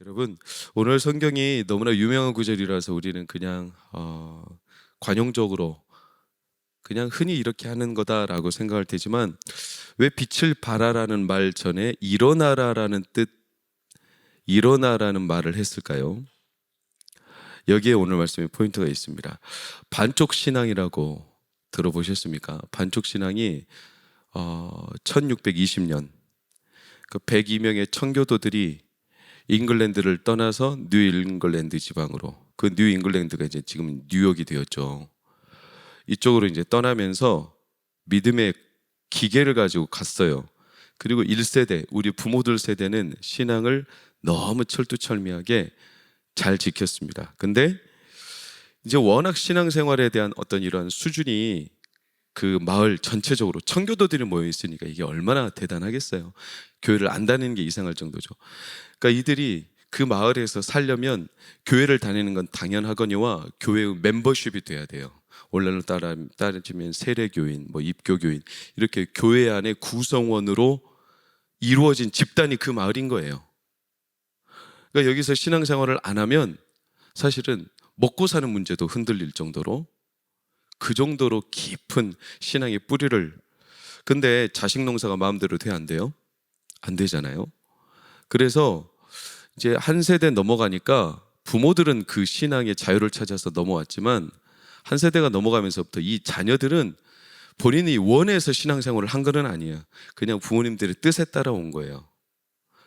여러분, 오늘 성경이 너무나 유명한 구절이라서 우리는 그냥 관용적으로 그냥 흔히 이렇게 하는 거다라고 생각할 테지만, 왜 빛을 발하라는 말 전에 일어나라라는 뜻, 일어나라는 말을 했을까요? 여기에 오늘 말씀에 포인트가 있습니다. 반쪽 신앙이라고 들어보셨습니까? 반쪽 신앙이 1620년 그 102명의 청교도들이 잉글랜드를 떠나서 뉴잉글랜드 지방으로, 그 뉴잉글랜드가 이제 지금 뉴욕이 되었죠. 이쪽으로 이제 떠나면서 믿음의 기계를 가지고 갔어요. 그리고 1세대, 우리 부모들 세대는 신앙을 너무 철두철미하게 잘 지켰습니다. 근데 이제 워낙 신앙생활에 대한 어떤 이런 수준이 그 마을 전체적으로 청교도들이 모여 있으니까 이게 얼마나 대단하겠어요. 교회를 안 다니는 게 이상할 정도죠. 그러니까 이들이 그 마을에서 살려면 교회를 다니는 건 당연하거니와 교회의 멤버십이 돼야 돼요. 원래는 따지면 세례교인, 입교교인, 이렇게 교회 안에 구성원으로 이루어진 집단이 그 마을인 거예요. 그러니까 여기서 신앙생활을 안 하면 사실은 먹고 사는 문제도 흔들릴 정도로, 그 정도로 깊은 신앙의 뿌리를. 근데 자식 농사가 마음대로 돼 안 돼요? 안 되잖아요. 그래서 이제 한 세대 넘어가니까 부모들은 그 신앙의 자유를 찾아서 넘어왔지만, 한 세대가 넘어가면서부터 이 자녀들은 본인이 원해서 신앙생활을 한 건 아니야. 그냥 부모님들의 뜻에 따라 온 거예요.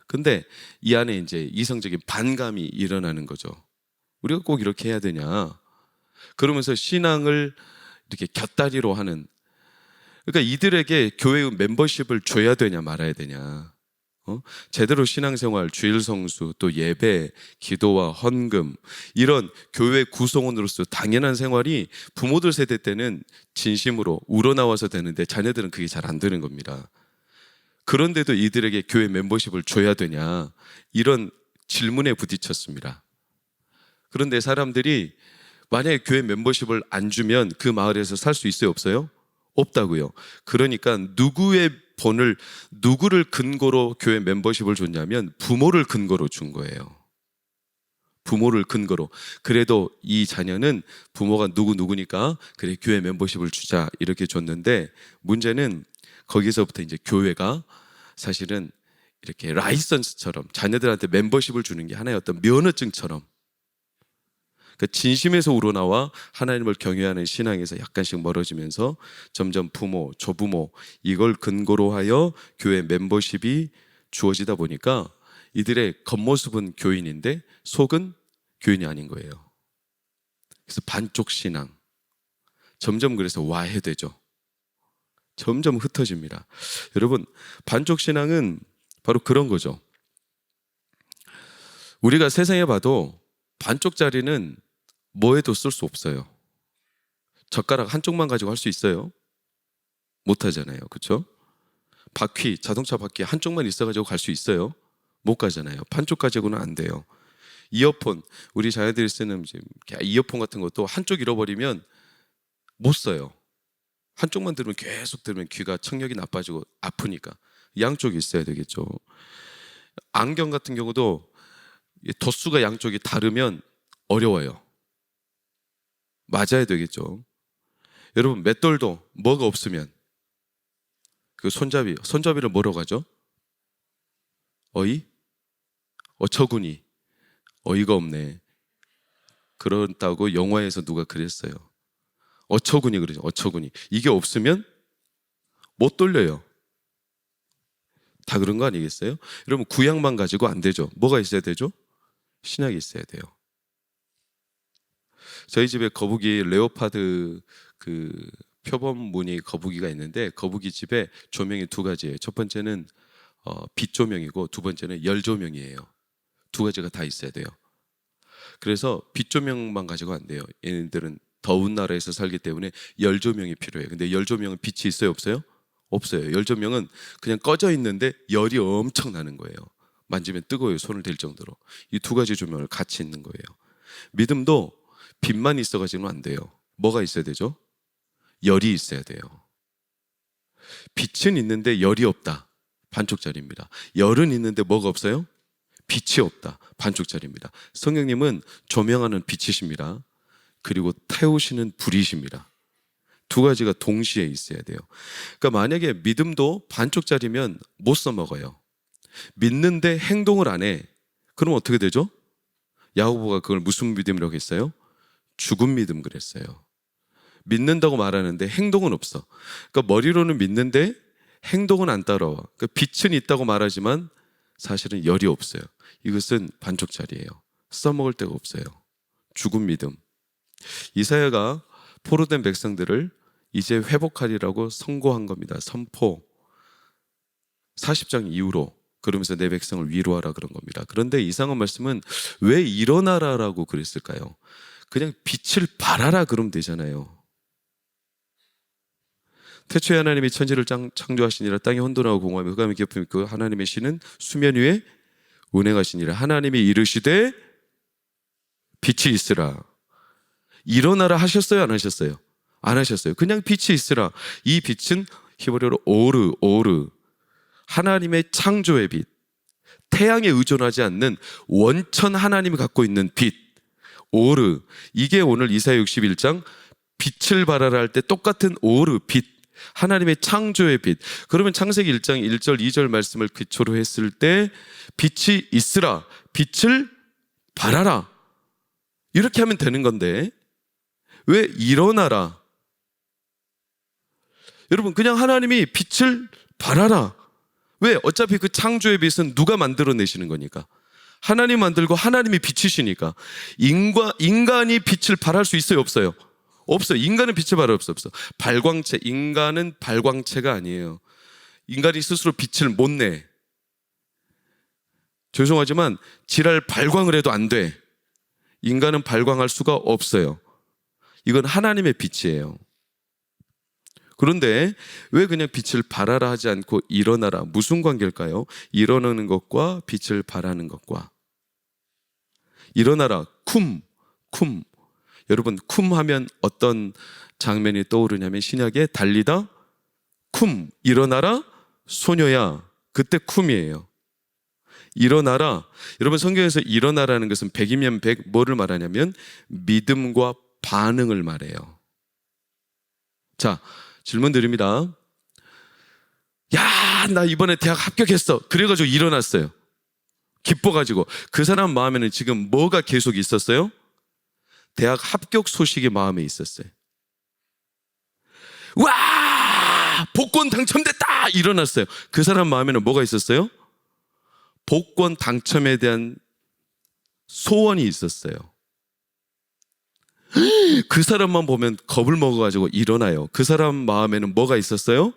근데 이 안에 이제 이성적인 반감이 일어나는 거죠. 우리가 꼭 이렇게 해야 되냐? 그러면서 신앙을 이렇게 곁다리로 하는, 그러니까 이들에게 교회의 멤버십을 줘야 되냐 말아야 되냐, 제대로 신앙생활, 주일 성수, 또 예배, 기도와 헌금, 이런 교회 구성원으로서 당연한 생활이 부모들 세대 때는 진심으로 우러나와서 되는데, 자녀들은 그게 잘 안 되는 겁니다. 그런데도 이들에게 교회 멤버십을 줘야 되냐, 이런 질문에 부딪혔습니다. 그런데 사람들이 만약에 교회 멤버십을 안 주면 그 마을에서 살 수 있어요, 없어요? 없다고요. 그러니까 누구를 근거로 교회 멤버십을 줬냐면 부모를 근거로 준 거예요. 부모를 근거로. 그래도 이 자녀는 부모가 누구니까 그래 교회 멤버십을 주자, 이렇게 줬는데, 문제는 거기서부터 이제 교회가 사실은 이렇게 라이선스처럼 자녀들한테 멤버십을 주는 게 하나의 어떤 면허증처럼, 그 진심에서 우러나와 하나님을 경외하는 신앙에서 약간씩 멀어지면서 점점 부모, 조부모, 이걸 근거로 하여 교회 멤버십이 주어지다 보니까 이들의 겉모습은 교인인데 속은 교인이 아닌 거예요. 그래서 반쪽 신앙, 점점 그래서 와해되죠. 점점 흩어집니다. 여러분, 반쪽 신앙은 바로 그런 거죠. 우리가 세상에 봐도 반쪽짜리는 뭐에도 쓸 수 없어요. 젓가락 한쪽만 가지고 할 수 있어요? 못 하잖아요. 그렇죠? 바퀴, 자동차 바퀴 한쪽만 있어가지고 갈 수 있어요? 못 가잖아요. 반쪽 가지고는 안 돼요. 이어폰, 우리 자녀들이 쓰는 이어폰 같은 것도 한쪽 잃어버리면 못 써요. 한쪽만 들으면 계속 들으면 귀가 청력이 나빠지고 아프니까 양쪽이 있어야 되겠죠. 안경 같은 경우도 도수가 양쪽이 다르면 어려워요. 맞아야 되겠죠. 여러분, 맷돌도 뭐가 없으면 그 손잡이를 뭐라고 가죠? 어처구니. 어이가 없네. 그렇다고 영화에서 누가 그랬어요. 어처구니 그러죠. 어처구니. 이게 없으면 못 돌려요. 다 그런 거 아니겠어요? 여러분, 구약만 가지고 안 되죠. 뭐가 있어야 되죠? 신약이 있어야 돼요. 저희 집에 거북이 레오파드 그 표범 무늬 거북이가 있는데, 거북이 집에 조명이 두 가지예요. 첫 번째는 빛 조명이고, 두 번째는 열 조명이에요. 두 가지가 다 있어야 돼요. 그래서 빛 조명만 가지고 안 돼요. 얘네들은 더운 나라에서 살기 때문에 열 조명이 필요해요. 근데 열 조명은 빛이 있어요, 없어요? 없어요. 열 조명은 그냥 꺼져 있는데 열이 엄청 나는 거예요. 만지면 뜨거워요. 손을 댈 정도로. 이 두 가지 조명을 같이 있는 거예요. 믿음도 빛만 있어가지고는 안 돼요. 뭐가 있어야 되죠? 열이 있어야 돼요. 빛은 있는데 열이 없다. 반쪽짜리입니다. 열은 있는데 뭐가 없어요? 빛이 없다. 반쪽짜리입니다. 성령님은 조명하는 빛이십니다. 그리고 태우시는 불이십니다. 두 가지가 동시에 있어야 돼요. 그러니까 만약에 믿음도 반쪽짜리면 못 써먹어요. 믿는데 행동을 안 해. 그럼 어떻게 되죠? 야고보가 그걸 무슨 믿음이라고 했어요? 죽은 믿음 그랬어요. 믿는다고 말하는데 행동은 없어. 그러니까 머리로는 믿는데 행동은 안 따라와. 그러니까 빛은 있다고 말하지만 사실은 열이 없어요. 이것은 반쪽짜리예요. 써먹을 데가 없어요. 죽은 믿음. 이사야가 포로된 백성들을 이제 회복하리라고 선고한 겁니다. 선포. 40장 이후로 그러면서 내 백성을 위로하라 그런 겁니다. 그런데 이상한 말씀은 왜 일어나라라고 그랬을까요? 그냥 빛을 발하라 그러면 되잖아요. 태초에 하나님이 천지를 창조하시니라. 땅이 혼돈하고 공허하며 흑암이 겹음 있고 하나님의 신은 수면 위에 운행하시니라. 하나님이 이르시되 빛이 있으라. 일어나라 하셨어요? 안 하셨어요? 안 하셨어요. 그냥 빛이 있으라. 이 빛은 히브리어로 오르. 하나님의 창조의 빛. 태양에 의존하지 않는 원천 하나님이 갖고 있는 빛. 오르. 이게 오늘 이사야 61장 빛을 발하라 할 때 똑같은 오르, 빛. 하나님의 창조의 빛. 그러면 창세기 1장 1절 2절 말씀을 기초로 했을 때 빛이 있으라. 빛을 발하라. 이렇게 하면 되는 건데 왜 일어나라? 여러분 그냥 하나님이 빛을 발하라. 왜? 어차피 그 창조의 빛은 누가 만들어내시는 거니까. 하나님 만들고 하나님이 빛이시니까. 인간이 빛을 발할 수 있어요? 없어요? 없어요. 인간은 빛을 발할 수 없어. 발광체. 인간은 발광체가 아니에요. 인간이 스스로 빛을 못 내. 죄송하지만 지랄 발광을 해도 안 돼. 인간은 발광할 수가 없어요. 이건 하나님의 빛이에요. 그런데 왜 그냥 빛을 발하라 하지 않고 일어나라? 무슨 관계일까요? 일어나는 것과 빛을 발하는 것과. 일어나라. 쿰. 여러분 쿰 하면 어떤 장면이 떠오르냐면 신약에 달리다 쿰. 일어나라 소녀야. 그때 쿰이에요. 일어나라. 여러분 성경에서 일어나라는 것은 100이면 100 뭐를 말하냐면 믿음과 반응을 말해요. 자, 질문 드립니다. 야, 나 이번에 대학 합격했어. 그래가지고 일어났어요. 기뻐가지고. 그 사람 마음에는 지금 뭐가 계속 있었어요? 대학 합격 소식이 마음에 있었어요. 와! 복권 당첨됐다! 일어났어요. 그 사람 마음에는 뭐가 있었어요? 복권 당첨에 대한 소원이 있었어요. 그 사람만 보면 겁을 먹어가지고 일어나요. 그 사람 마음에는 뭐가 있었어요?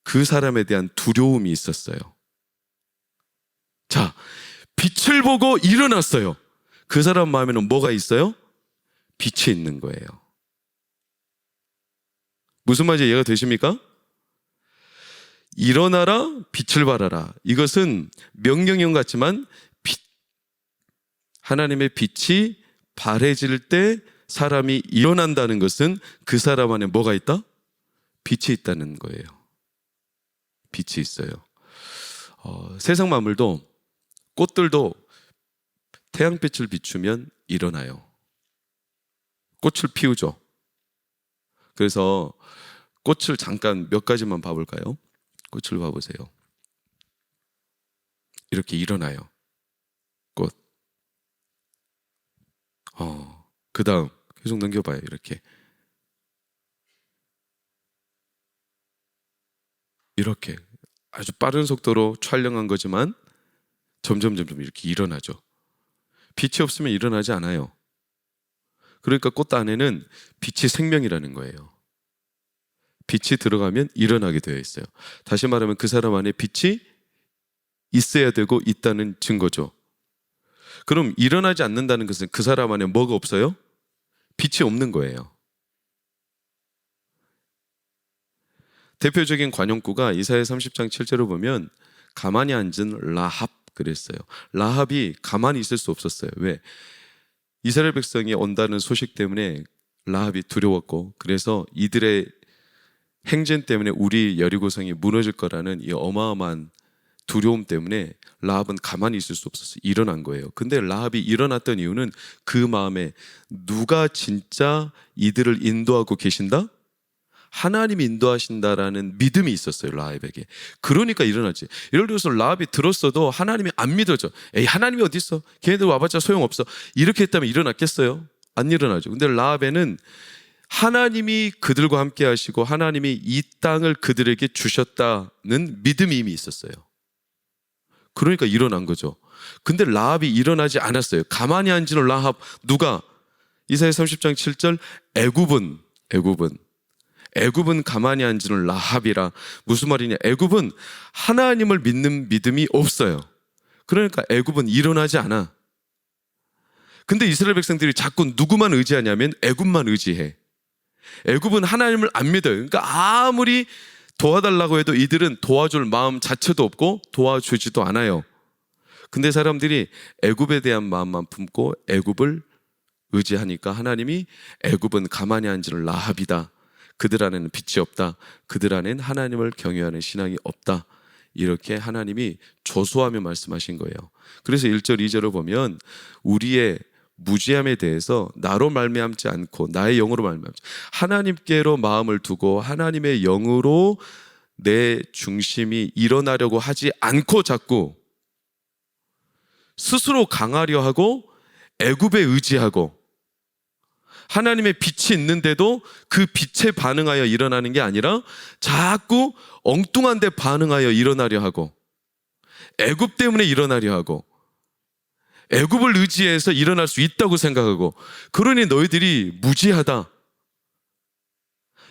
그 사람에 대한 두려움이 있었어요. 자, 빛을 보고 일어났어요. 그 사람 마음에는 뭐가 있어요? 빛이 있는 거예요. 무슨 말인지 이해가 되십니까? 일어나라, 빛을 발하라. 이것은 명령형 같지만 하나님의 빛이 발해질 때 사람이 일어난다는 것은 그 사람 안에 뭐가 있다? 빛이 있다는 거예요. 빛이 있어요. 세상 만물도 꽃들도 태양빛을 비추면 일어나요. 꽃을 피우죠. 그래서 꽃을 잠깐 몇 가지만 봐볼까요? 꽃을 봐보세요. 이렇게 일어나요. 꽃. 그 다음 계속 넘겨봐요. 이렇게 아주 빠른 속도로 촬영한 거지만 점점 이렇게 일어나죠. 빛이 없으면 일어나지 않아요. 그러니까 꽃 안에는 빛이 생명이라는 거예요. 빛이 들어가면 일어나게 되어 있어요. 다시 말하면 그 사람 안에 빛이 있어야 되고 있다는 증거죠. 그럼 일어나지 않는다는 것은 그 사람 안에 뭐가 없어요? 빛이 없는 거예요. 대표적인 관용구가 이사야 30장 7절을 보면 가만히 앉은 라합 그랬어요. 라합이 가만히 있을 수 없었어요. 왜? 이스라엘 백성이 온다는 소식 때문에 라합이 두려웠고 그래서 이들의 행진 때문에 우리 여리고성이 무너질 거라는 이 어마어마한 두려움 때문에 라합은 가만히 있을 수 없어서 일어난 거예요. 근데 라합이 일어났던 이유는 그 마음에 누가 진짜 이들을 인도하고 계신다? 하나님이 인도하신다라는 믿음이 있었어요, 라합에게. 그러니까 일어나지. 예를 들어서 라합이 들었어도 하나님이 안 믿어져. 에이, 하나님이 어디 있어? 걔네들 와봤자 소용없어. 이렇게 했다면 일어났겠어요? 안 일어나죠. 근데 라합에는 하나님이 그들과 함께 하시고 하나님이 이 땅을 그들에게 주셨다는 믿음이 이미 있었어요. 그러니까 일어난 거죠. 근데 라합이 일어나지 않았어요. 가만히 앉은 라합, 누가? 이사야 30장 7절, 애굽은 가만히 앉은 라합이라. 무슨 말이냐? 애굽은 하나님을 믿는 믿음이 없어요. 그러니까 애굽은 일어나지 않아. 근데 이스라엘 백성들이 자꾸 누구만 의지하냐면 애굽만 의지해. 애굽은 하나님을 안 믿어요. 그러니까 아무리 도와달라고 해도 이들은 도와줄 마음 자체도 없고 도와주지도 않아요. 근데 사람들이 애굽에 대한 마음만 품고 애굽을 의지하니까 하나님이 애굽은 가만히 앉은 라합이다. 그들 안에는 빛이 없다. 그들 안에는 하나님을 경외하는 신앙이 없다. 이렇게 하나님이 조소하며 말씀하신 거예요. 그래서 1절 2절을 보면 우리의 무지함에 대해서 나로 말미암지 않고 나의 영으로 말미암지, 하나님께로 마음을 두고 하나님의 영으로 내 중심이 일어나려고 하지 않고 자꾸 스스로 강하려 하고 애굽에 의지하고 하나님의 빛이 있는데도 그 빛에 반응하여 일어나는 게 아니라 자꾸 엉뚱한 데 반응하여 일어나려 하고 애굽 때문에 일어나려 하고 애굽을 의지해서 일어날 수 있다고 생각하고, 그러니 너희들이 무지하다.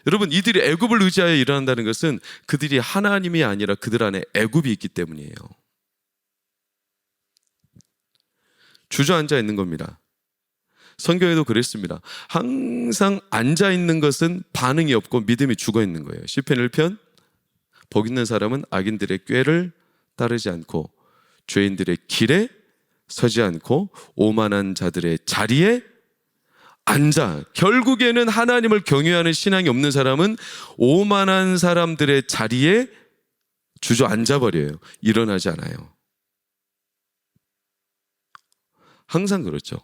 여러분, 이들이 애굽을 의지하여 일어난다는 것은 그들이 하나님이 아니라 그들 안에 애굽이 있기 때문이에요. 주저앉아 있는 겁니다. 성경에도 그랬습니다. 항상 앉아 있는 것은 반응이 없고 믿음이 죽어 있는 거예요. 시편 1편, 복 있는 사람은 악인들의 꾀를 따르지 않고 죄인들의 길에 서지 않고 오만한 자들의 자리에 앉아. 결국에는 하나님을 경외하는 신앙이 없는 사람은 오만한 사람들의 자리에 주저앉아 버려요. 일어나지 않아요. 항상 그렇죠.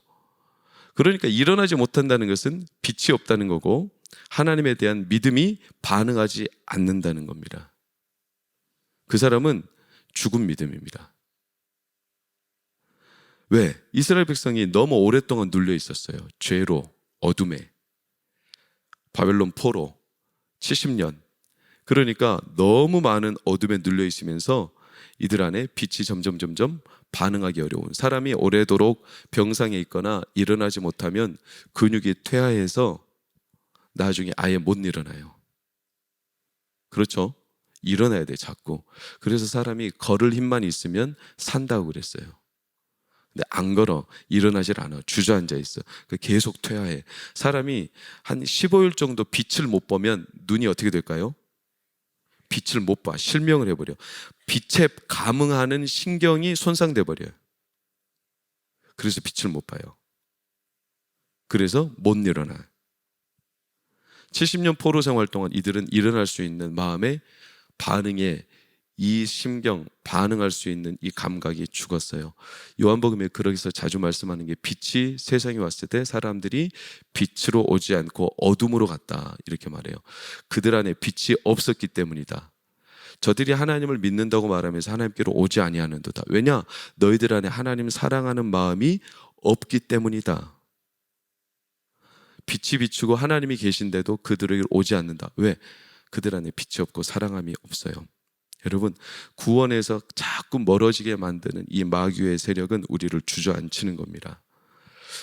그러니까 일어나지 못한다는 것은 빛이 없다는 거고 하나님에 대한 믿음이 반응하지 않는다는 겁니다. 그 사람은 죽은 믿음입니다. 왜? 이스라엘 백성이 너무 오랫동안 눌려 있었어요. 죄로, 어둠에, 바벨론 포로 70년. 그러니까 너무 많은 어둠에 눌려 있으면서 이들 안에 빛이 점점 반응하기 어려운, 사람이 오래도록 병상에 있거나 일어나지 못하면 근육이 퇴화해서 나중에 아예 못 일어나요. 그렇죠? 일어나야 돼, 자꾸. 그래서 사람이 걸을 힘만 있으면 산다고 그랬어요. 근데 안 걸어, 일어나질 않아, 주저앉아 있어. 계속 퇴화해. 사람이 한 15일 정도 빛을 못 보면 눈이 어떻게 될까요? 빛을 못 봐, 실명을 해버려. 빛에 감응하는 신경이 손상돼 버려요. 그래서 빛을 못 봐요. 그래서 못 일어나요. 70년 포로 생활 동안 이들은 일어날 수 있는 마음의 반응에, 이 심경, 반응할 수 있는 이 감각이 죽었어요. 요한복음에 그러기서 자주 말씀하는 게, 빛이 세상에 왔을 때 사람들이 빛으로 오지 않고 어둠으로 갔다, 이렇게 말해요. 그들 안에 빛이 없었기 때문이다. 저들이 하나님을 믿는다고 말하면서 하나님께로 오지 아니하는도다. 왜냐? 너희들 안에 하나님 사랑하는 마음이 없기 때문이다. 빛이 비추고 하나님이 계신데도 그들에게 오지 않는다. 왜? 그들 안에 빛이 없고 사랑함이 없어요. 여러분, 구원에서 자꾸 멀어지게 만드는 이 마귀의 세력은 우리를 주저앉히는 겁니다.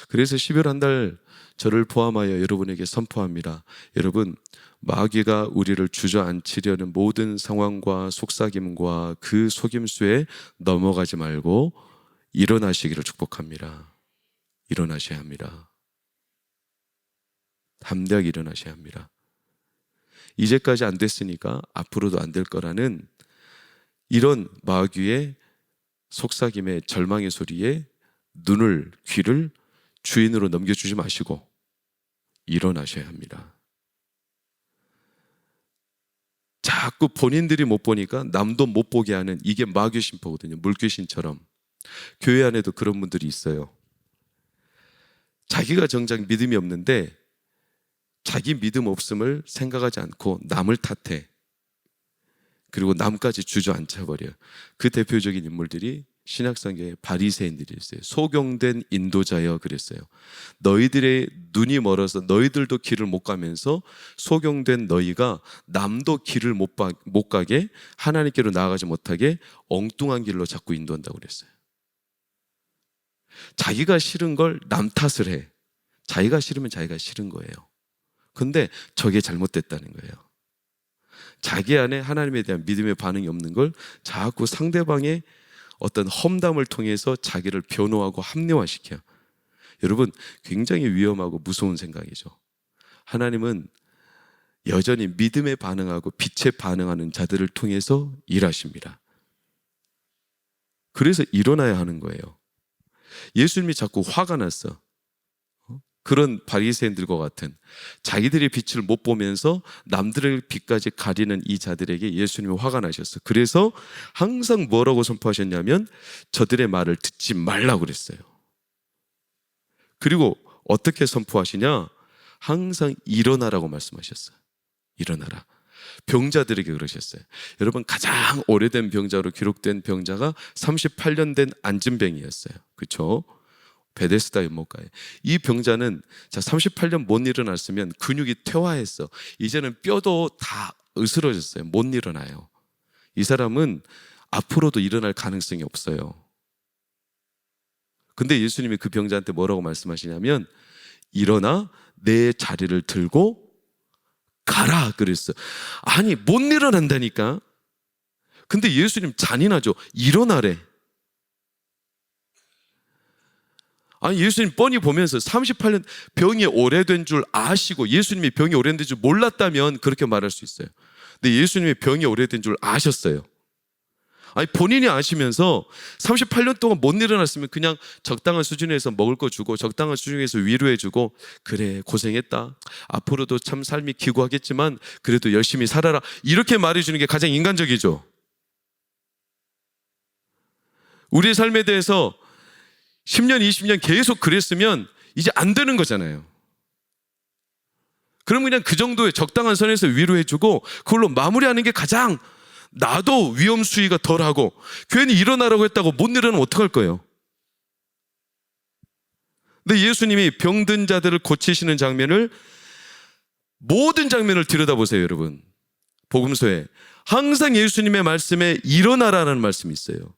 그래서 12월 한 달 저를 포함하여 여러분에게 선포합니다. 여러분, 마귀가 우리를 주저앉히려는 모든 상황과 속삭임과 그 속임수에 넘어가지 말고 일어나시기를 축복합니다. 일어나셔야 합니다. 담대하게 일어나셔야 합니다. 이제까지 안 됐으니까 앞으로도 안 될 거라는 이런 마귀의 속삭임의 절망의 소리에 눈을, 귀를 주인으로 넘겨주지 마시고 일어나셔야 합니다. 자꾸 본인들이 못 보니까 남도 못 보게 하는, 이게 마귀심포거든요. 물귀신처럼. 교회 안에도 그런 분들이 있어요. 자기가 정작 믿음이 없는데 자기 믿음 없음을 생각하지 않고 남을 탓해. 그리고 남까지 주저앉혀버려요. 그 대표적인 인물들이 신약성경의 바리새인들이었어요. 소경된 인도자여 그랬어요. 너희들의 눈이 멀어서 너희들도 길을 못 가면서 소경된 너희가 남도 길을 못 가게, 하나님께로 나아가지 못하게 엉뚱한 길로 자꾸 인도한다고 그랬어요. 자기가 싫은 걸 남 탓을 해. 자기가 싫으면 자기가 싫은 거예요. 근데 저게 잘못됐다는 거예요. 자기 안에 하나님에 대한 믿음의 반응이 없는 걸 자꾸 상대방의 어떤 험담을 통해서 자기를 변호하고 합리화시켜요. 여러분, 굉장히 위험하고 무서운 생각이죠. 하나님은 여전히 믿음에 반응하고 빛에 반응하는 자들을 통해서 일하십니다. 그래서 일어나야 하는 거예요. 예수님이 자꾸 화가 났어. 그런 바리새인들과 같은, 자기들의 빛을 못 보면서 남들의 빛까지 가리는 이 자들에게 예수님이 화가 나셨어. 그래서 항상 뭐라고 선포하셨냐면 저들의 말을 듣지 말라고 그랬어요. 그리고 어떻게 선포하시냐? 항상 일어나라고 말씀하셨어요. 일어나라. 병자들에게 그러셨어요. 여러분, 가장 오래된 병자로 기록된 병자가 38년 된 안진뱅이였어요. 그렇죠? 베데스다 연못가에. 이 병자는 38년 못 일어났으면 근육이 퇴화했어. 이제는 뼈도 다 으스러졌어요. 못 일어나요. 이 사람은 앞으로도 일어날 가능성이 없어요. 근데 예수님이 그 병자한테 뭐라고 말씀하시냐면 일어나 내 자리를 들고 가라 그랬어요. 아니, 못 일어난다니까. 근데 예수님 잔인하죠. 일어나래. 아니, 예수님 뻔히 보면서 38년 병이 오래된 줄 아시고, 예수님이 병이 오래된 줄 몰랐다면 그렇게 말할 수 있어요. 근데 예수님이 병이 오래된 줄 아셨어요. 아니, 본인이 아시면서 38년 동안 못 일어났으면 그냥 적당한 수준에서 먹을 거 주고 적당한 수준에서 위로해 주고, 그래 고생했다, 앞으로도 참 삶이 기구하겠지만 그래도 열심히 살아라, 이렇게 말해 주는 게 가장 인간적이죠. 우리의 삶에 대해서 10년, 20년 계속 그랬으면 이제 안 되는 거잖아요. 그럼 그냥 그 정도의 적당한 선에서 위로해주고 그걸로 마무리하는 게 가장, 나도 위험 수위가 덜하고, 괜히 일어나라고 했다고 못 일어나면 어떡할 거예요? 근데 예수님이 병든 자들을 고치시는 장면을, 모든 장면을 들여다보세요. 여러분, 복음서에 항상 예수님의 말씀에 일어나라는 말씀이 있어요.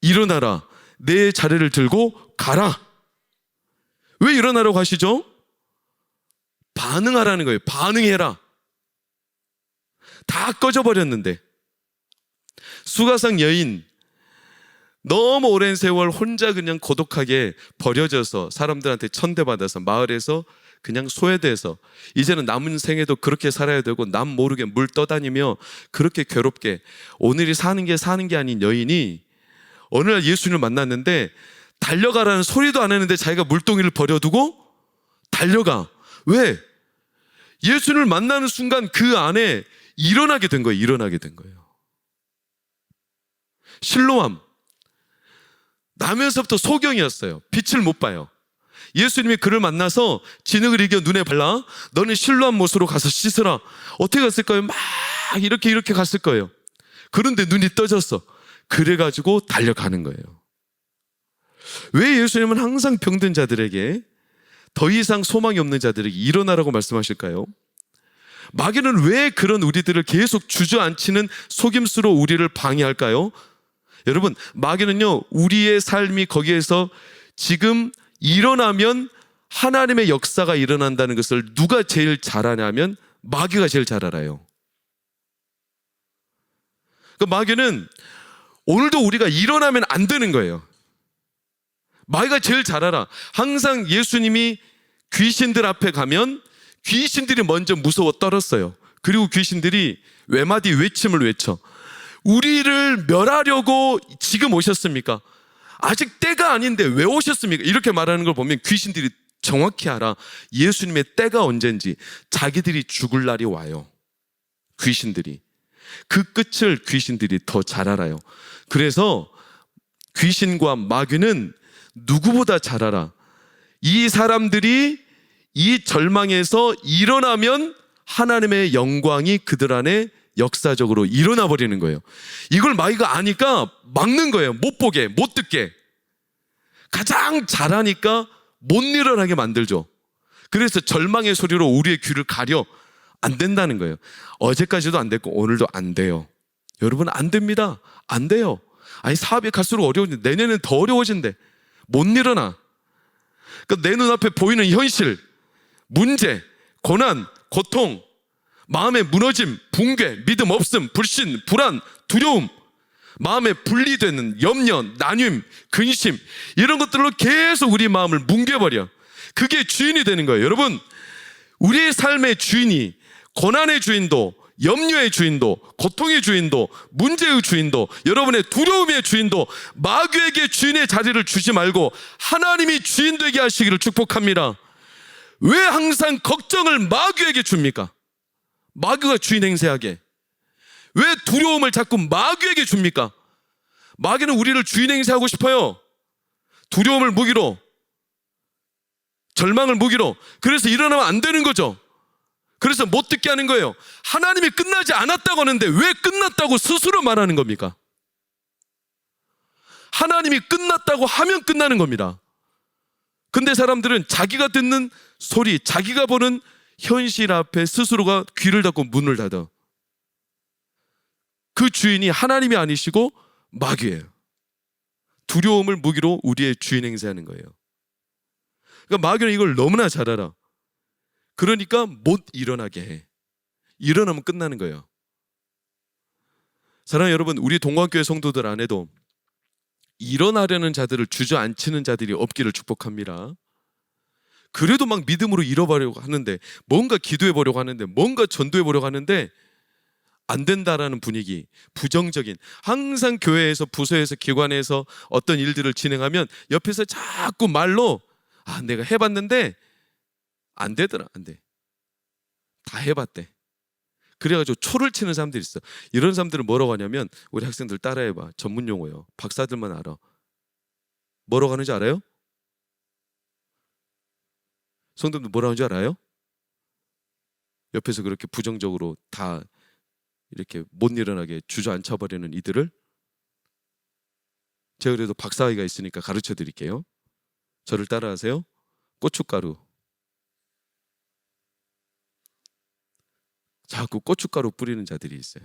일어나라, 내 자리를 들고 가라. 왜 일어나라고 하시죠? 반응하라는 거예요. 반응해라. 다 꺼져버렸는데. 수가상 여인, 너무 오랜 세월 혼자 그냥 고독하게 버려져서 사람들한테 천대받아서 마을에서 그냥 소외돼서 이제는 남은 생에도 그렇게 살아야 되고 남 모르게 물 떠다니며 그렇게 괴롭게 오늘이 사는 게 아닌 여인이 어느 날 예수님을 만났는데 달려가라는 소리도 안 했는데 자기가 물동이를 버려두고 달려가. 왜? 예수님을 만나는 순간 그 안에 일어나게 된 거예요. 일어나게 된 거예요. 실로암, 나면서부터 소경이었어요. 빛을 못 봐요. 예수님이 그를 만나서 진흙을 이겨 눈에 발라 너는 실로암 못으로 가서 씻으라. 어떻게 갔을까요? 막 이렇게 갔을 거예요. 그런데 눈이 떠졌어. 그래가지고 달려가는 거예요. 왜 예수님은 항상 병든 자들에게, 더 이상 소망이 없는 자들에게 일어나라고 말씀하실까요? 마귀는 왜 그런 우리들을 계속 주저앉히는 속임수로 우리를 방해할까요? 여러분, 마귀는요, 우리의 삶이 거기에서 지금 일어나면 하나님의 역사가 일어난다는 것을 누가 제일 잘 아냐면 마귀가 제일 잘 알아요. 그러니까 마귀는 오늘도 우리가 일어나면 안 되는 거예요. 마귀가 제일 잘 알아. 항상 예수님이 귀신들 앞에 가면 귀신들이 먼저 무서워 떨었어요. 그리고 귀신들이 외마디 외침을 외쳐. 우리를 멸하려고 지금 오셨습니까? 아직 때가 아닌데 왜 오셨습니까? 이렇게 말하는 걸 보면 귀신들이 정확히 알아. 예수님의 때가 언젠지. 자기들이 죽을 날이 와요. 귀신들이. 그 끝을 귀신들이 더 잘 알아요. 그래서 귀신과 마귀는 누구보다 잘 알아. 이 사람들이 이 절망에서 일어나면 하나님의 영광이 그들 안에 역사적으로 일어나 버리는 거예요. 이걸 마귀가 아니까 막는 거예요. 못 보게, 못 듣게. 가장 잘하니까 못 일어나게 만들죠. 그래서 절망의 소리로 우리의 귀를 가려. 안 된다는 거예요. 어제까지도 안 됐고 오늘도 안 돼요. 여러분, 안 됩니다. 안 돼요. 아니, 사업이 갈수록 어려워진대. 내년에는 더 어려워진대. 못 일어나. 그러니까 내 눈앞에 보이는 현실, 문제, 고난, 고통, 마음의 무너짐, 붕괴, 믿음 없음, 불신, 불안, 두려움, 마음에 분리되는 염려, 나뉨, 근심, 이런 것들로 계속 우리 마음을 뭉개버려. 그게 주인이 되는 거예요. 여러분, 우리의 삶의 주인이 고난의 주인도, 염려의 주인도, 고통의 주인도, 문제의 주인도, 여러분의 두려움의 주인도 마귀에게 주인의 자리를 주지 말고 하나님이 주인 되게 하시기를 축복합니다. 왜 항상 걱정을 마귀에게 줍니까? 마귀가 주인 행세하게. 왜 두려움을 자꾸 마귀에게 줍니까? 마귀는 우리를 주인 행세하고 싶어요. 두려움을 무기로, 절망을 무기로. 그래서 일어나면 안 되는 거죠. 그래서 못 듣게 하는 거예요. 하나님이 끝나지 않았다고 하는데 왜 끝났다고 스스로 말하는 겁니까? 하나님이 끝났다고 하면 끝나는 겁니다. 근데 사람들은 자기가 듣는 소리, 자기가 보는 현실 앞에 스스로가 귀를 닫고 문을 닫아. 그 주인이 하나님이 아니시고 마귀예요. 두려움을 무기로 우리의 주인 행세하는 거예요. 그러니까 마귀는 이걸 너무나 잘 알아. 그러니까 못 일어나게 해. 일어나면 끝나는 거예요. 사랑하는 여러분, 우리 동관교회 성도들 안에도 일어나려는 자들을 주저앉히는 자들이 없기를 축복합니다. 그래도 막 믿음으로 잃어보려고 하는데, 뭔가 기도해 보려고 하는데, 뭔가 전도해 보려고 하는데 안 된다라는 분위기, 부정적인, 항상 교회에서, 부서에서, 기관에서 어떤 일들을 진행하면 옆에서 자꾸 말로 내가 해봤는데 안 되더라. 안 돼. 다 해봤대. 그래가지고 초를 치는 사람들이 있어. 이런 사람들은 뭐라고 하냐면, 우리 학생들 따라해봐. 전문 용어예요. 박사들만 알아. 뭐라고 하는지 알아요? 성도들 뭐라고 하는지 알아요? 옆에서 그렇게 부정적으로 다 이렇게 못 일어나게 주저앉혀버리는 이들을 제가 그래도 박사아이가 있으니까 가르쳐 드릴게요. 저를 따라하세요. 고춧가루. 자꾸 고춧가루 뿌리는 자들이 있어요.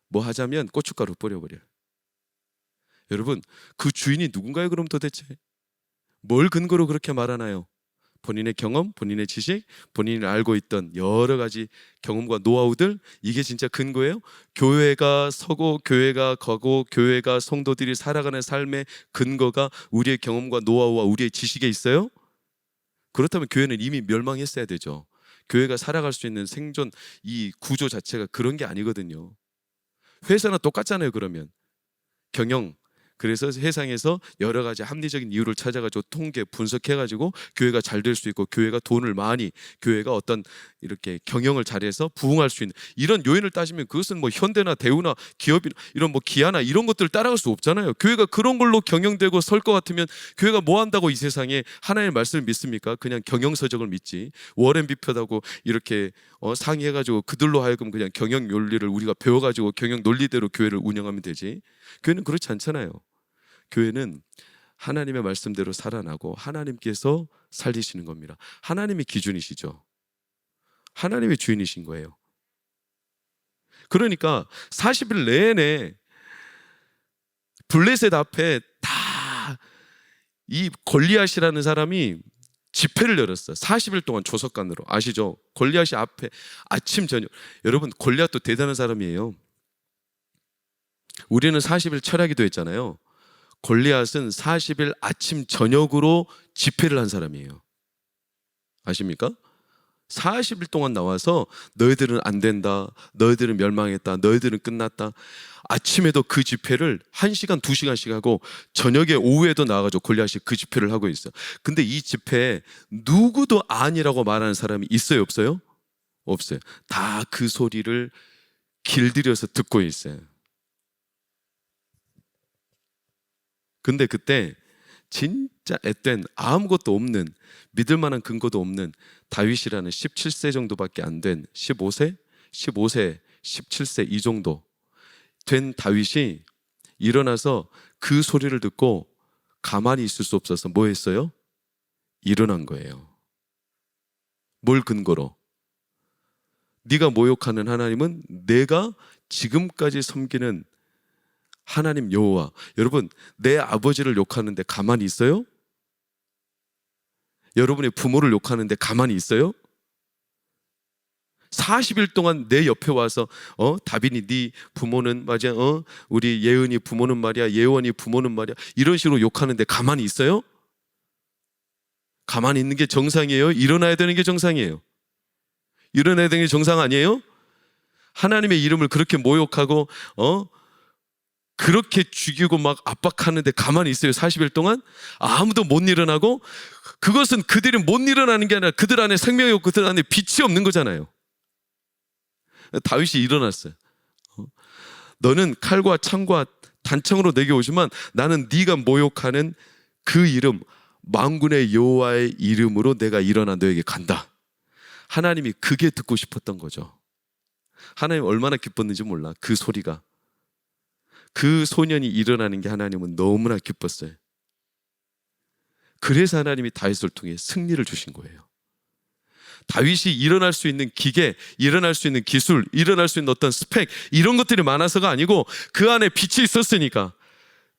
뭐 하자면 고춧가루 뿌려버려요. 여러분, 그 주인이 누군가요? 그럼 도대체 뭘 근거로 그렇게 말하나요? 본인의 경험, 본인의 지식, 본인이 알고 있던 여러 가지 경험과 노하우들, 이게 진짜 근거예요? 교회가 서고 교회가 가고 교회가 성도들이 살아가는 삶의 근거가 우리의 경험과 노하우와 우리의 지식에 있어요? 그렇다면 교회는 이미 멸망했어야 되죠. 교회가 살아갈 수 있는 생존, 이 구조 자체가 그런 게 아니거든요. 회사나 똑같잖아요. 그러면 경영, 그래서 세상에서 여러 가지 합리적인 이유를 찾아가지고 통계 분석해가지고 교회가 잘 될 수 있고, 교회가 돈을 많이, 교회가 어떤 이렇게 경영을 잘해서 부흥할 수 있는 이런 요인을 따지면, 그것은 뭐 현대나 대우나 기업이나 이런 뭐 기아나 이런 것들을 따라갈 수 없잖아요. 교회가 그런 걸로 경영되고 설 것 같으면 교회가 뭐 한다고 이 세상에 하나님의 말씀을 믿습니까? 그냥 경영서적을 믿지. 워렌 비핏하고 이렇게 상의해가지고 그들로 하여금 그냥 경영 논리를 우리가 배워가지고 경영 논리대로 교회를 운영하면 되지. 교회는 그렇지 않잖아요. 교회는 하나님의 말씀대로 살아나고 하나님께서 살리시는 겁니다. 하나님이 기준이시죠. 하나님의 주인이신 거예요. 그러니까 40일 내내 블레셋 앞에 다 이 골리앗이라는 사람이 집회를 열었어요. 40일 동안 조석관으로. 아시죠? 골리앗이 앞에 아침 저녁. 여러분, 골리앗도 대단한 사람이에요. 우리는 40일 철야기도 했잖아요. 골리앗은 40일 아침 저녁으로 집회를 한 사람이에요. 아십니까? 40일 동안 나와서 너희들은 안 된다, 너희들은 멸망했다, 너희들은 끝났다. 아침에도 그 집회를 1시간, 2시간씩 하고 저녁에 오후에도 나와가지고 골리앗이 그 집회를 하고 있어요. 근데 이 집회에 누구도 아니라고 말하는 사람이 있어요? 없어요? 없어요. 다 그 소리를 길들여서 듣고 있어요. 근데 그때 진짜 앳된 아무것도 없는, 믿을 만한 근거도 없는 다윗이라는 17세 정도밖에 안 된 15세, 17세 이 정도 된 다윗이 일어나서 그 소리를 듣고 가만히 있을 수 없어서 뭐 했어요? 일어난 거예요. 뭘 근거로? 네가 모욕하는 하나님은 내가 지금까지 섬기는 하나님 여호와. 여러분, 내 아버지를 욕하는데 가만히 있어요? 여러분의 부모를 욕하는데 가만히 있어요? 40일 동안 내 옆에 와서 다빈이 네 부모는 맞아, 우리 예은이 부모는 말이야, 예원이 부모는 말이야, 이런 식으로 욕하는데 가만히 있어요? 가만히 있는 게 정상이에요? 일어나야 되는 게 정상이에요? 일어나야 되는 게 정상 아니에요? 하나님의 이름을 그렇게 모욕하고 그렇게 죽이고 막 압박하는데 가만히 있어요? 40일 동안 아무도 못 일어나고. 그것은 그들이 못 일어나는 게 아니라 그들 안에 생명이 없고 그들 안에 빛이 없는 거잖아요. 다윗이 일어났어요. 너는 칼과 창과 단창으로 내게 오지만 나는 네가 모욕하는 그 이름, 만군의 여호와의 이름으로 내가 일어나 너에게 간다. 하나님이 그게 듣고 싶었던 거죠. 하나님 얼마나 기뻤는지 몰라. 그 소리가, 그 소년이 일어나는 게 하나님은 너무나 기뻤어요. 그래서 하나님이 다윗을 통해 승리를 주신 거예요. 다윗이 일어날 수 있는 기계, 일어날 수 있는 기술, 일어날 수 있는 어떤 스펙, 이런 것들이 많아서가 아니고 그 안에 빛이 있었으니까,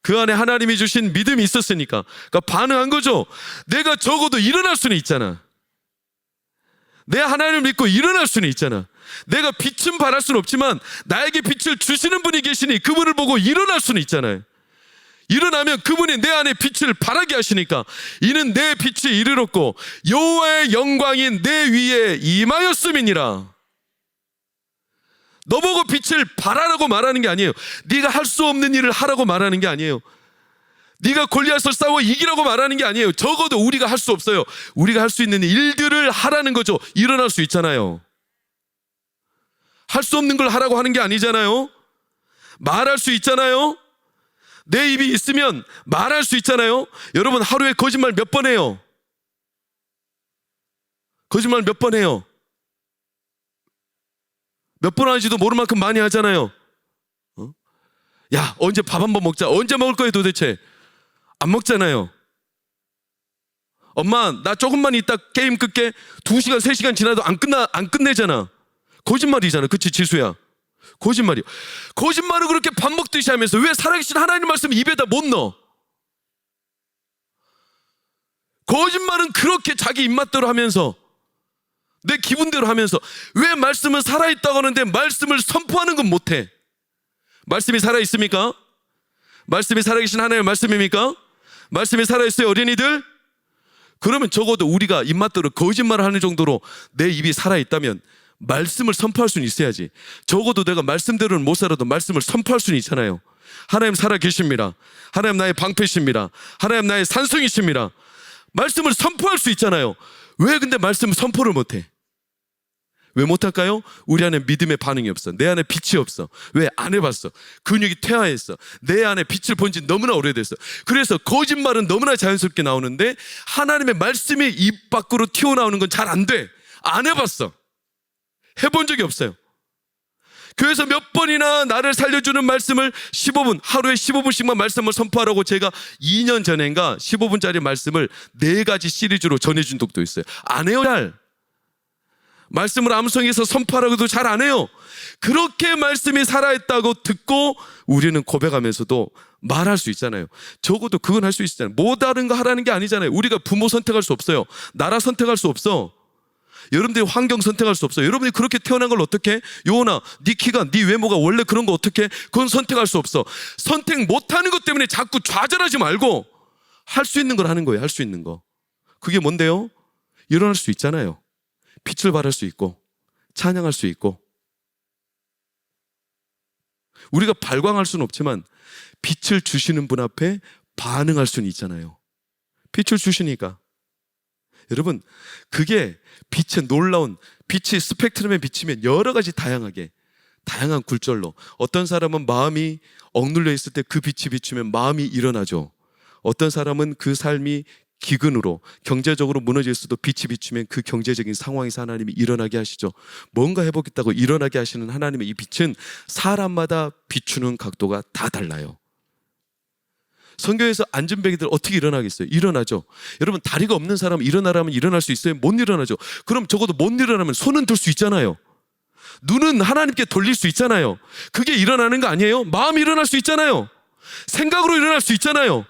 그 안에 하나님이 주신 믿음이 있었으니까, 그러니까 반응한 거죠. 내가 적어도 일어날 수는 있잖아. 내 하나님을 믿고 일어날 수는 있잖아. 내가 빛은 발할 수는 없지만 나에게 빛을 주시는 분이 계시니 그분을 보고 일어날 수는 있잖아요. 일어나면 그분이 내 안에 빛을 발하게 하시니까 이는 내 빛이 이르렀고 여호와의 영광이 내 위에 임하였음이니라. 너보고 빛을 발하라고 말하는 게 아니에요. 네가 할 수 없는 일을 하라고 말하는 게 아니에요. 네가 골리앗을 싸워 이기라고 말하는 게 아니에요. 적어도 우리가 할 수 없어요. 우리가 할 수 있는 일들을 하라는 거죠. 일어날 수 있잖아요. 할 수 없는 걸 하라고 하는 게 아니잖아요. 말할 수 있잖아요. 내 입이 있으면 말할 수 있잖아요. 여러분, 하루에 거짓말 몇 번 해요? 거짓말 몇 번 해요? 몇 번 하는지도 모를 만큼 많이 하잖아요. 야, 언제 밥 한번 먹자. 언제 먹을 거예요 도대체? 안 먹잖아요. 엄마, 나 조금만 있다 게임 끌게. 2시간 3시간 지나도 안 끝내잖아. 거짓말이잖아. 그치 지수야? 거짓말이요. 거짓말을 그렇게 밥 먹듯이 하면서 왜 살아계신 하나님 말씀 입에다 못 넣어? 거짓말은 그렇게 자기 입맛대로 하면서 내 기분대로 하면서 왜 말씀은 살아있다고 하는데 말씀을 선포하는 건 못해? 말씀이 살아있습니까? 말씀이 살아계신 하나님의 말씀입니까? 말씀이 살아있어요 어린이들? 그러면 적어도 우리가 입맛대로 거짓말을 하는 정도로 내 입이 살아있다면 말씀을 선포할 수는 있어야지. 적어도 내가 말씀대로는 못 살아도 말씀을 선포할 수는 있잖아요. 하나님 살아계십니다. 하나님 나의 방패십니다. 하나님 나의 산성이십니다. 말씀을 선포할 수 있잖아요. 왜 근데 말씀을 선포를 못해? 왜 못할까요? 우리 안에 믿음의 반응이 없어. 내 안에 빛이 없어. 왜? 안 해봤어. 근육이 퇴화했어. 내 안에 빛을 본 지 너무나 오래됐어. 그래서 거짓말은 너무나 자연스럽게 나오는데 하나님의 말씀이 입 밖으로 튀어나오는 건 잘 안 돼. 안 해봤어. 해본 적이 없어요. 그래서 몇 번이나 나를 살려주는 말씀을 15분, 하루에 15분씩만 말씀을 선포하라고 제가 2년 전인가 15분짜리 말씀을 4가지 시리즈로 전해준 적도 있어요. 안 해요. 잘. 말씀을 암송해서 선포하라고도 잘 안 해요. 그렇게 말씀이 살아있다고 듣고 우리는 고백하면서도 말할 수 있잖아요. 적어도 그건 할 수 있잖아요. 뭐 다른 거 하라는 게 아니잖아요. 우리가 부모 선택할 수 없어요. 나라 선택할 수 없어. 여러분들이 환경 선택할 수 없어요. 여러분이 그렇게 태어난 걸 어떻게? 요원아, 네 키가, 네 외모가 원래 그런 거 어떻게? 그건 선택할 수 없어. 선택 못하는 것 때문에 자꾸 좌절하지 말고 할 수 있는 걸 하는 거예요. 할 수 있는 거. 그게 뭔데요? 일어날 수 있잖아요. 빛을 발할 수 있고 찬양할 수 있고. 우리가 발광할 수는 없지만 빛을 주시는 분 앞에 반응할 수는 있잖아요. 빛을 주시니까. 여러분, 그게 빛의 놀라운, 빛이 스펙트럼에 비치면 여러 가지 다양하게 다양한 굴절로. 어떤 사람은 마음이 억눌려 있을 때 그 빛이 비추면 마음이 일어나죠. 어떤 사람은 그 삶이 기근으로 경제적으로 무너질 수도 빛이 비추면 그 경제적인 상황에서 하나님이 일어나게 하시죠. 뭔가 해보겠다고 일어나게 하시는 하나님의 이 빛은 사람마다 비추는 각도가 다 달라요. 성경에서 안전뱅이들 어떻게 일어나겠어요? 일어나죠. 여러분, 다리가 없는 사람은 일어나라면 일어날 수 있어요? 못 일어나죠. 그럼 적어도 못 일어나면 손은 들 수 있잖아요. 눈은 하나님께 돌릴 수 있잖아요. 그게 일어나는 거 아니에요? 마음이 일어날 수 있잖아요. 생각으로 일어날 수 있잖아요.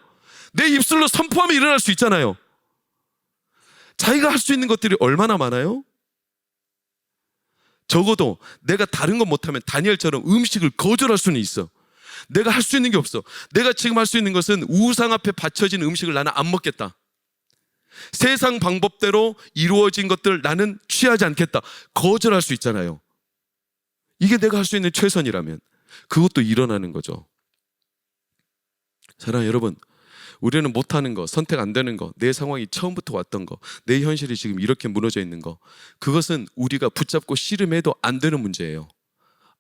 내 입술로 선포하면 일어날 수 있잖아요. 자기가 할 수 있는 것들이 얼마나 많아요? 적어도 내가 다른 건 못하면 다니엘처럼 음식을 거절할 수는 있어. 내가 할 수 있는 게 없어. 내가 지금 할 수 있는 것은 우상 앞에 바쳐진 음식을 나는 안 먹겠다. 세상 방법대로 이루어진 것들 나는 취하지 않겠다. 거절할 수 있잖아요. 이게 내가 할 수 있는 최선이라면 그것도 일어나는 거죠. 사랑하는 여러분, 우리는 못하는 거, 선택 안 되는 거, 내 상황이 처음부터 왔던 거, 내 현실이 지금 이렇게 무너져 있는 거, 그것은 우리가 붙잡고 씨름해도 안 되는 문제예요.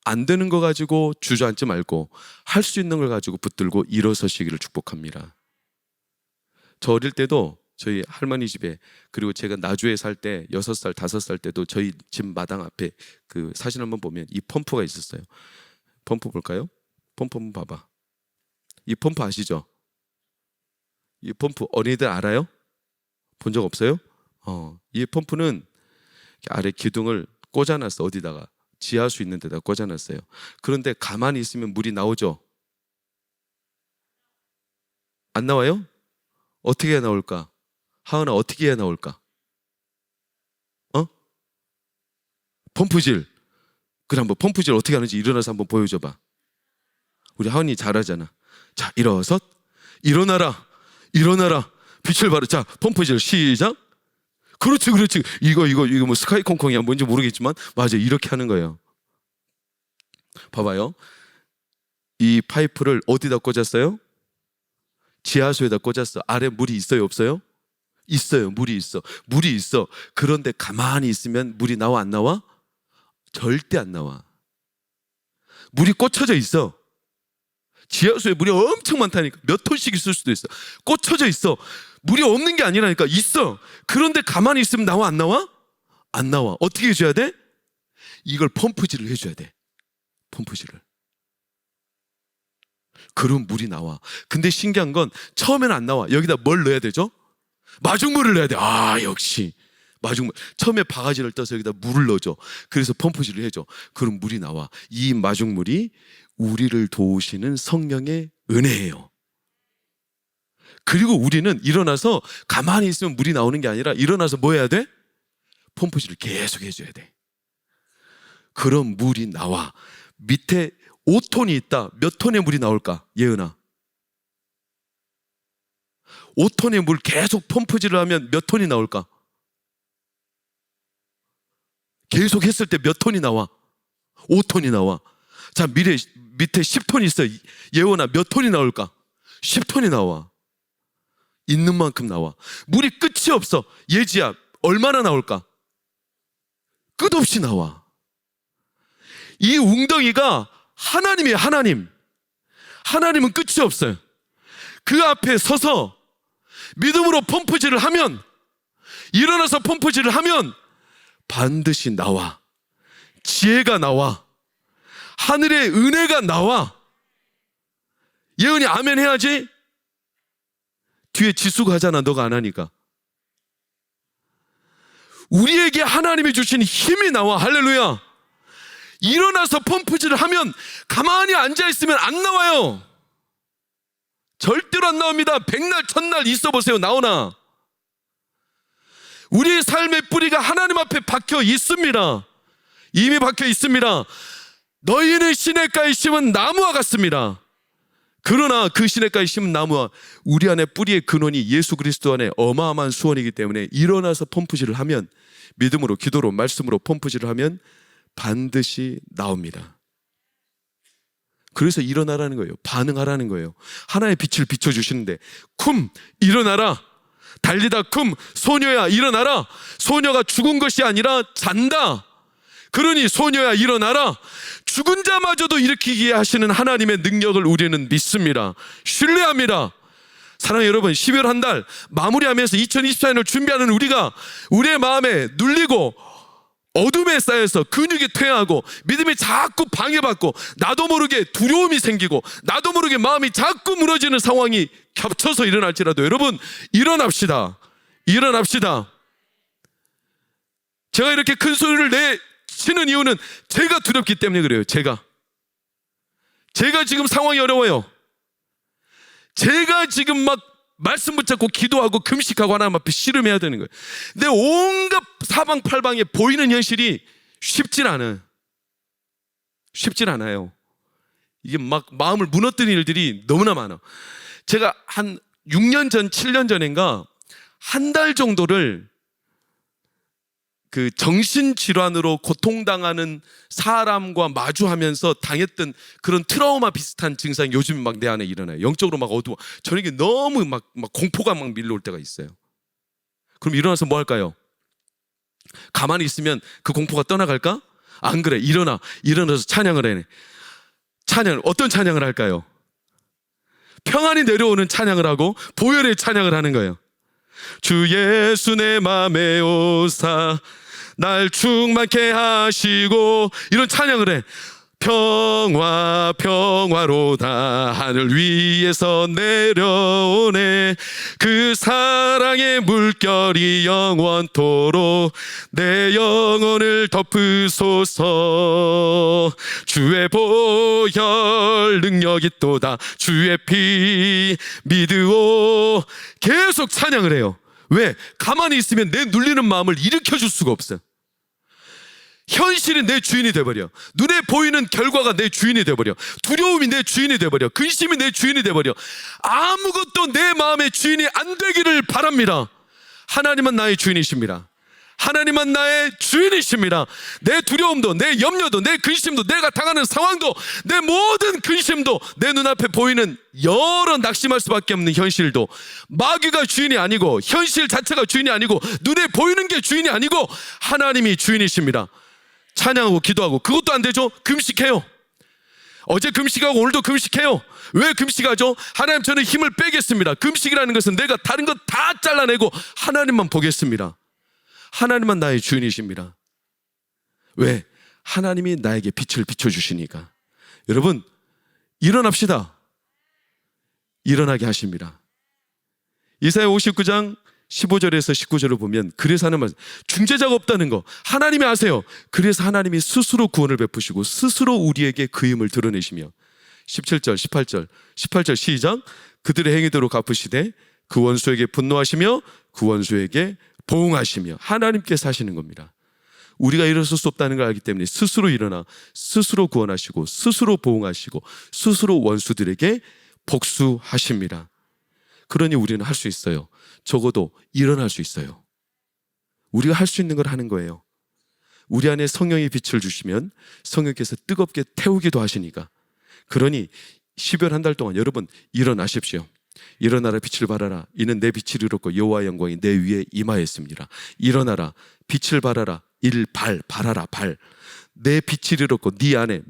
안 되는 거 가지고 주저앉지 말고 할 수 있는 걸 가지고 붙들고 일어서시기를 축복합니다. 저 어릴 때도 저희 할머니 집에, 그리고 제가 나주에 살 때 6살, 5살 때도 저희 집 마당 앞에 그 사진 한번 보면 이 펌프가 있었어요. 펌프 볼까요? 펌프 한번 봐봐. 이 펌프 아시죠? 이 펌프 어린이들 알아요? 본 적 없어요? 이 펌프는 아래 기둥을 꽂아놨어. 어디다가? 지하수 있는 데다 꽂아놨어요. 그런데 가만히 있으면 물이 나오죠? 안 나와요? 어떻게 해야 나올까? 하은아, 어떻게 해야 나올까? 펌프질. 그래, 한번 펌프질 어떻게 하는지 일어나서 한번 보여줘봐. 우리 하은이 잘하잖아. 자, 일어서 일어나라. 일어나라. 빛을 발하. 자, 펌프질 시작. 그렇지, 그렇지. 이거 뭐 스카이 콩콩이야 뭔지 모르겠지만 맞아, 이렇게 하는 거예요. 봐봐요. 이 파이프를 어디다 꽂았어요? 지하수에다 꽂았어. 아래 물이 있어요, 없어요? 있어요. 물이 있어. 물이 있어. 그런데 가만히 있으면 물이 나와, 안 나와? 절대 안 나와. 물이 꽂혀져 있어. 지하수에 물이 엄청 많다니까. 몇 톤씩 있을 수도 있어. 꽂혀져 있어. 물이 없는 게 아니라니까. 있어. 그런데 가만히 있으면 나와, 안 나와? 안 나와. 어떻게 해줘야 돼? 이걸 펌프질을 해줘야 돼. 펌프질을. 그럼 물이 나와. 근데 신기한 건 처음에는 안 나와. 여기다 뭘 넣어야 되죠? 마중물을 넣어야 돼. 아, 역시 마중물. 처음에 바가지를 떠서 여기다 물을 넣어줘. 그래서 펌프질을 해줘. 그럼 물이 나와. 이 마중물이 우리를 도우시는 성령의 은혜예요. 그리고 우리는 일어나서 가만히 있으면 물이 나오는 게 아니라 일어나서 뭐 해야 돼? 펌프질을 계속 해줘야 돼. 그럼 물이 나와. 밑에 5톤이 있다. 몇 톤의 물이 나올까? 예은아, 5톤의 물 계속 펌프질을 하면 몇 톤이 나올까? 계속 했을 때 몇 톤이 나와? 5톤이 나와. 자, 밑에 10톤이 있어. 예원아, 몇 톤이 나올까? 10톤이 나와. 있는 만큼 나와. 물이 끝이 없어. 예지야, 얼마나 나올까? 끝없이 나와. 이 웅덩이가 하나님이에요. 하나님. 하나님은 끝이 없어요. 그 앞에 서서 믿음으로 펌프질을 하면, 일어나서 펌프질을 하면 반드시 나와. 지혜가 나와. 하늘의 은혜가 나와. 예은이 아멘 해야지. 뒤에 지수가 하잖아. 너가 안 하니까. 우리에게 하나님이 주신 힘이 나와. 할렐루야. 일어나서 펌프질을 하면 가만히 앉아있으면 안 나와요. 절대로 안 나옵니다. 100날 1000날 있어 보세요. 나오나? 우리의 삶의 뿌리가 하나님 앞에 박혀 있습니다. 이미 박혀 있습니다. 너희는 시냇가에 심은 나무와 같습니다. 그러나 그 시냇가에 심은 나무와 우리 안에 뿌리의 근원이 예수 그리스도 안에 어마어마한 수원이기 때문에 일어나서 펌프질을 하면, 믿음으로, 기도로, 말씀으로 펌프질을 하면 반드시 나옵니다. 그래서 일어나라는 거예요. 반응하라는 거예요. 하나의 빛을 비춰주시는데, 쿰 일어나라. 달리다 쿰 소녀야 일어나라. 소녀가 죽은 것이 아니라 잔다. 그러니 소녀야 일어나라. 죽은 자마저도 일으키게 하시는 하나님의 능력을 우리는 믿습니다. 신뢰합니다. 사랑하는 여러분, 12월 한 달 마무리하면서 2024년을 준비하는 우리가 우리의 마음에 눌리고 어둠에 쌓여서 근육이 퇴화하고 믿음이 자꾸 방해받고 나도 모르게 두려움이 생기고 나도 모르게 마음이 자꾸 무너지는 상황이 겹쳐서 일어날지라도 여러분 일어납시다. 일어납시다. 제가 이렇게 큰 소리를 내치는 이유는 제가 두렵기 때문에 그래요. 제가 지금 상황이 어려워요. 제가 지금 막 말씀 붙잡고 기도하고 금식하고 하나님 앞에 씨름해야 되는 거예요. 근데 온갖 사방팔방에 보이는 현실이 쉽진 않아요. 쉽진 않아요. 이게 막 마음을 무너뜨리는 일들이 너무나 많아. 제가 한 6년 전, 7년 전인가 한 달 정도를 그 정신질환으로 고통당하는 사람과 마주하면서 당했던 그런 트라우마 비슷한 증상이 요즘 막 내 안에 일어나요. 영적으로 막 어두워. 저에게 너무 막 공포가 막 밀려올 때가 있어요. 그럼 일어나서 뭐 할까요? 가만히 있으면 그 공포가 떠나갈까? 안 그래. 일어나서 찬양을 해. 찬양을, 어떤 찬양을 할까요? 평안이 내려오는 찬양을 하고 보혈의 찬양을 하는 거예요. 주 예수 내 맘에 오사 날 충만케 하시고, 이런 찬양을 해. 평화 평화로다 하늘 위에서 내려오네. 그 사랑의 물결이 영원토록 내 영혼을 덮으소서. 주의 보혈 능력이 또다 주의 피 믿으오. 계속 찬양을 해요. 왜? 가만히 있으면 내 눌리는 마음을 일으켜줄 수가 없어요. 현실이 내 주인이 돼버려. 눈에 보이는 결과가 내 주인이 돼버려. 두려움이 내 주인이 돼버려. 근심이 내 주인이 돼버려. 아무것도 내 마음의 주인이 안 되기를 바랍니다. 하나님은 나의 주인이십니다. 하나님은 나의 주인이십니다. 내 두려움도, 내 염려도, 내 근심도, 내가 당하는 상황도, 내 모든 근심도, 내 눈앞에 보이는 여러 낙심할 수밖에 없는 현실도 마귀가 주인이 아니고, 현실 자체가 주인이 아니고, 눈에 보이는 게 주인이 아니고 하나님이 주인이십니다. 찬양하고 기도하고. 그것도 안 되죠? 금식해요. 어제 금식하고 오늘도 금식해요. 왜 금식하죠? 하나님, 저는 힘을 빼겠습니다. 금식이라는 것은 내가 다른 것 다 잘라내고 하나님만 보겠습니다. 하나님만 나의 주인이십니다. 왜? 하나님이 나에게 빛을 비춰주시니까. 여러분, 일어납시다. 일어나게 하십니다. 이사야 59장 15절에서 19절을 보면 그래서 하는 말씀, 중재자가 없다는 거 하나님이 아세요. 그래서 하나님이 스스로 구원을 베푸시고 스스로 우리에게 그 힘을 드러내시며, 17절 18절 시작. 그들의 행위대로 갚으시되 그 원수에게 분노하시며 그 원수에게 보응하시며. 하나님께서 하시는 겁니다. 우리가 일어설 수 없다는 걸 알기 때문에 스스로 일어나 스스로 구원하시고 스스로 보응하시고 스스로 원수들에게 복수하십니다. 그러니 우리는 할 수 있어요. 적어도 일어날 수 있어요. 우리가 할 수 있는 걸 하는 거예요. 우리 안에 성령의 빛을 주시면 성령께서 뜨겁게 태우기도 하시니까. 그러니 12월 한 달 동안 여러분 일어나십시오. 일어나라 빛을 발하라. 이는 내 빛을 이뤘고 여호와의 영광이 내 위에 임하였습니다. 일어나라 빛을 발하라. 발하라. 내 빛을 이뤘고 네 안에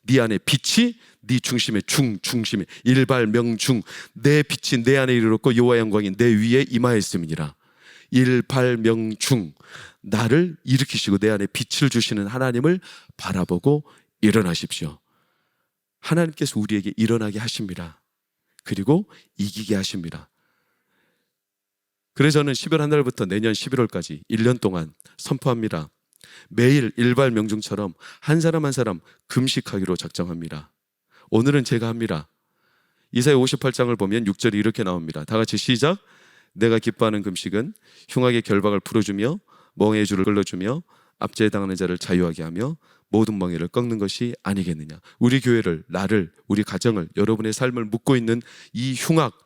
네 안에 빛이 네 중심에 중심에 일발명중. 내 빛이 내 안에 이르렀고 여호와의 영광이 내 위에 임하였음이니라. 일발명중. 나를 일으키시고 내 안에 빛을 주시는 하나님을 바라보고 일어나십시오. 하나님께서 우리에게 일어나게 하십니다. 그리고 이기게 하십니다. 그래서 저는 12월 한 달부터 내년 11월까지 1년 동안 선포합니다. 매일 일발명중처럼 한 사람 한 사람 금식하기로 작정합니다. 오늘은 제가 합니다. 이사야 58장을 보면 6절이 이렇게 나옵니다. 다 같이 시작. 내가 기뻐하는 금식은 흉악의 결박을 풀어주며 멍에의 줄을 끌어주며 압제에 당하는 자를 자유하게 하며 모든 멍에를 꺾는 것이 아니겠느냐. 우리 교회를, 나를, 우리 가정을, 여러분의 삶을 묶고 있는 이 흉악,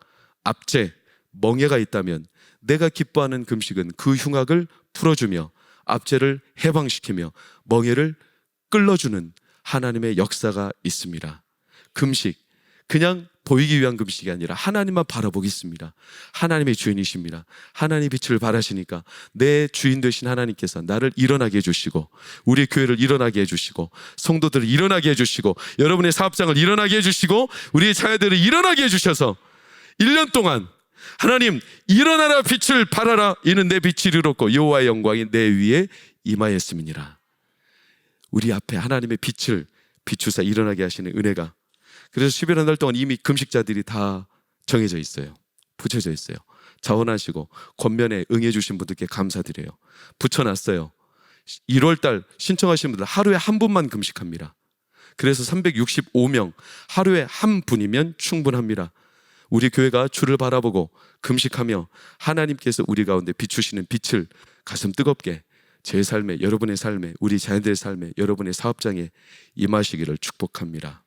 압제, 멍에가 있다면 내가 기뻐하는 금식은 그 흉악을 풀어주며 압제를 해방시키며 멍에를 끌어주는 하나님의 역사가 있습니다. 금식, 그냥 보이기 위한 금식이 아니라 하나님만 바라보겠습니다. 하나님의 주인이십니다. 하나님의 빛을 발하시니까 내 주인 되신 하나님께서 나를 일어나게 해주시고, 우리 교회를 일어나게 해주시고, 성도들을 일어나게 해주시고, 여러분의 사업장을 일어나게 해주시고, 우리의 자녀들을 일어나게 해주셔서 1년 동안 하나님 일어나라, 빛을 발하라, 이는 내 빛이 이르렀고 여호와의 영광이 내 위에 임하였음이니라. 우리 앞에 하나님의 빛을 비추사 일어나게 하시는 은혜가, 그래서 11월 한 달 동안 이미 금식자들이 다 정해져 있어요. 붙여져 있어요. 자원하시고 권면에 응해 주신 분들께 감사드려요. 붙여놨어요. 1월 달 신청하신 분들 하루에 한 분만 금식합니다. 그래서 365명, 하루에 한 분이면 충분합니다. 우리 교회가 주를 바라보고 금식하며 하나님께서 우리 가운데 비추시는 빛을 가슴 뜨겁게 제 삶에, 여러분의 삶에, 우리 자녀들의 삶에, 여러분의 사업장에 임하시기를 축복합니다.